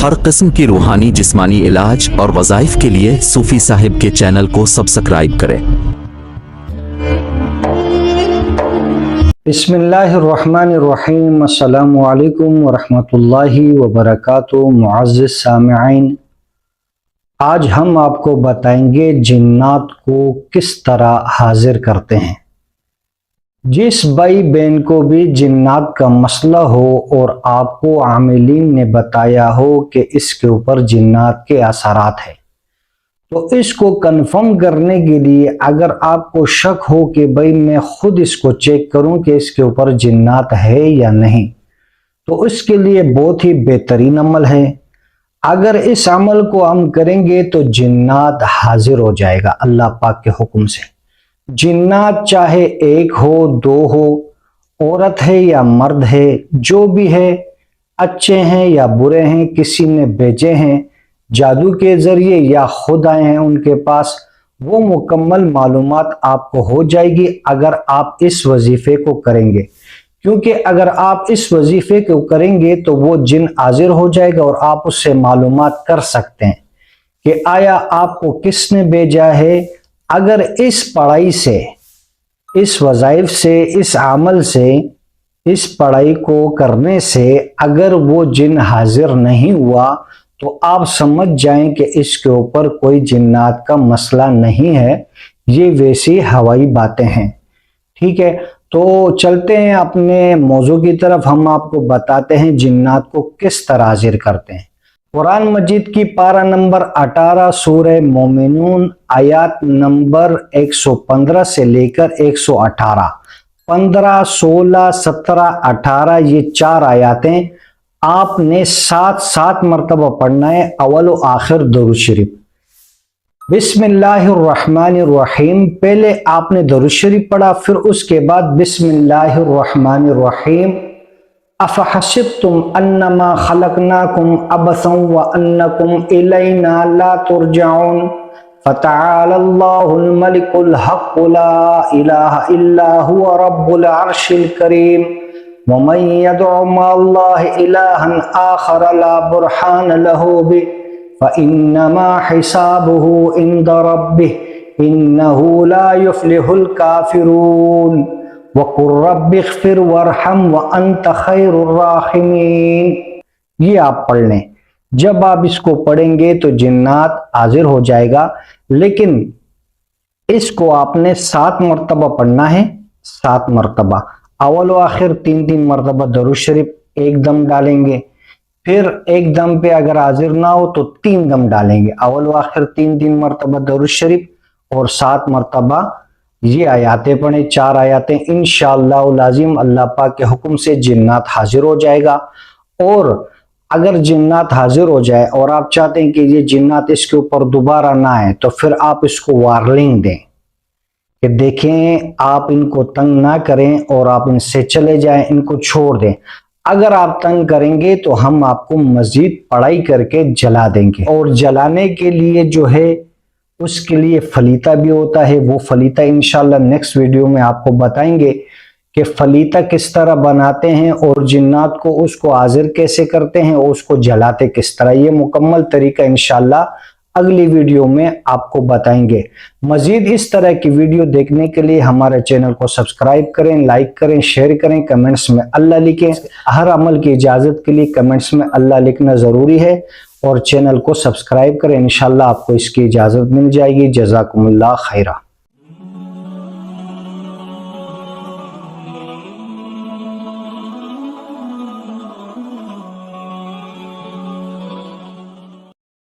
हर किस्म की रूहानी जिस्मानी इलाज और वज़ाइफ के लिए सूफी साहिब के चैनल को सब्सक्राइब करें। बिस्मिल्लाहिर्रहमानिर्रहीम। अस्सलामु अलैकुम वरहमतुल्लाहि वबरकातुहू। मुअज़्ज़िज़ सामिईन, आज हम आपको बताएंगे जिन्नात को किस तरह हाजिर करते हैं। जिस भाई बहन को भी जिन्नात का मसला हो और आपको आमिलीन ने बताया हो कि इसके ऊपर जिन्नात के असरात है, तो इसको कंफर्म करने के लिए अगर आपको शक हो कि भाई मैं खुद इसको चेक करूं कि इसके ऊपर जिन्नात है या नहीं, तो इसके लिए बहुत ही बेहतरीन अमल है। अगर इस अमल को हम करेंगे तो जिन्नात हाजिर हो जाएगा अल्लाह पाक के हुक्म से। जिन्नात चाहे एक हो, दो हो, औरत है या मर्द है, जो भी है, अच्छे हैं या बुरे हैं, किसी ने भेजे हैं जादू के जरिए या खुद आए हैं उनके पास, वो मुकम्मल मालूमात आपको हो जाएगी अगर आप इस वजीफे को करेंगे। क्योंकि अगर आप इस वजीफे को करेंगे तो वो जिन हाजिर हो जाएगा और आप उससे मालूमात कर सकते हैं कि आया आपको किसने भेजा है। अगर इस पढ़ाई से, इस वज़ाइफ से, इस अमल से, इस पढ़ाई को करने से अगर वो जिन हाजिर नहीं हुआ तो आप समझ जाएं कि इसके ऊपर कोई जिन्नात का मसला नहीं है, ये वैसी हवाई बातें हैं। ठीक है, तो चलते हैं अपने मौजू की तरफ। हम आपको बताते हैं जिन्नात को किस तरह हाजिर करते हैं। कुरान मजीद की पारा नंबर 18 सूरह मोमिनून आयत नंबर 115 से लेकर 118, 15, 16, 17, 18 ये 4 आयतें आपने 7 मरतबा पढ़ना है, अव्वल व आखिर दुरूद शरीफ। बिस्मिल्लाहिर्रहमानिर्रहीम, पहले आपने दुरूद शरीफ पढ़ा, फिर उसके बाद बिस्मिल्लाहिर्रहमानिर्रहीम। अफहसिब्तुम अन्नमा खलकनाकुम अबसन व अन्नकुम इलैना ला तुरजाउन फतआलल्लाहुल मलिकुल हक़ ला इलाहा इल्ला हुवा रब्बुल अर्शिल करीम व मन यदउ मअल्लाहि इलाहन आखर ला बुरहान लहू बिहि फइन्नमा हिसाबुहु इंद रब्बिहि इन्नहु ला युफ्लिहुल काफिरून वक़ुर रब्बिग़फ़िर वरहम व अंत खैरुर राहिमीन। ये आप पढ़ लें। जब आप इसको पढ़ेंगे तो जिन्नात हाजिर हो जाएगा, लेकिन इसको आपने 7 मरतबा पढ़ना है। 7 मरतबा, अव्वल व आखिर 3 मरतबा दरूद शरीफ एक दम डालेंगे, फिर एक दम पे अगर हाजिर ना हो तो 3 दम डालेंगे, अव्वल व आखिर 3 मरतबा दरूद शरीफ और 7 मरतबा ये आयातें पढ़े। 4 आयातें, इंशाअल्लाह लाजिम अल्लाह पाक के हुक्म से जिन्नात हाजिर हो जाएगा। और अगर जिन्नात हाजिर हो जाए और आप चाहते हैं कि ये जिन्नात इसके ऊपर दोबारा ना आए, तो फिर आप इसको वार्निंग दें कि देखें आप इनको तंग ना करें और आप इनसे चले जाएं, इनको छोड़ दें। अगर आप तंग करेंगे तो हम आपको मजीद पढ़ाई करके जला देंगे, और जलाने के लिए जो है उसके लिए फलीता भी होता है। वो फलीता इंशाल्लाह नेक्स्ट वीडियो में आपको बताएंगे कि फलीता किस तरह बनाते हैं और जिन्नात को उसको हाजिर कैसे करते हैं और उसको जलाते किस तरह। ये मुकम्मल तरीका इंशाल्लाह अगली वीडियो में आपको बताएंगे। मजीद इस तरह की वीडियो देखने के लिए हमारे चैनल को सब्सक्राइब करें, लाइक करें, शेयर करें, कमेंट्स में अल्लाह लिखें। हर अमल की इजाज़त के लिए कमेंट्स में अल्लाह लिखना ज़रूरी है, और चैनल को सब्सक्राइब करें। इंशाल्लाह आपको इसकी इजाज़त मिल जाएगी। जज़ाकुमुल्लाह खैरा।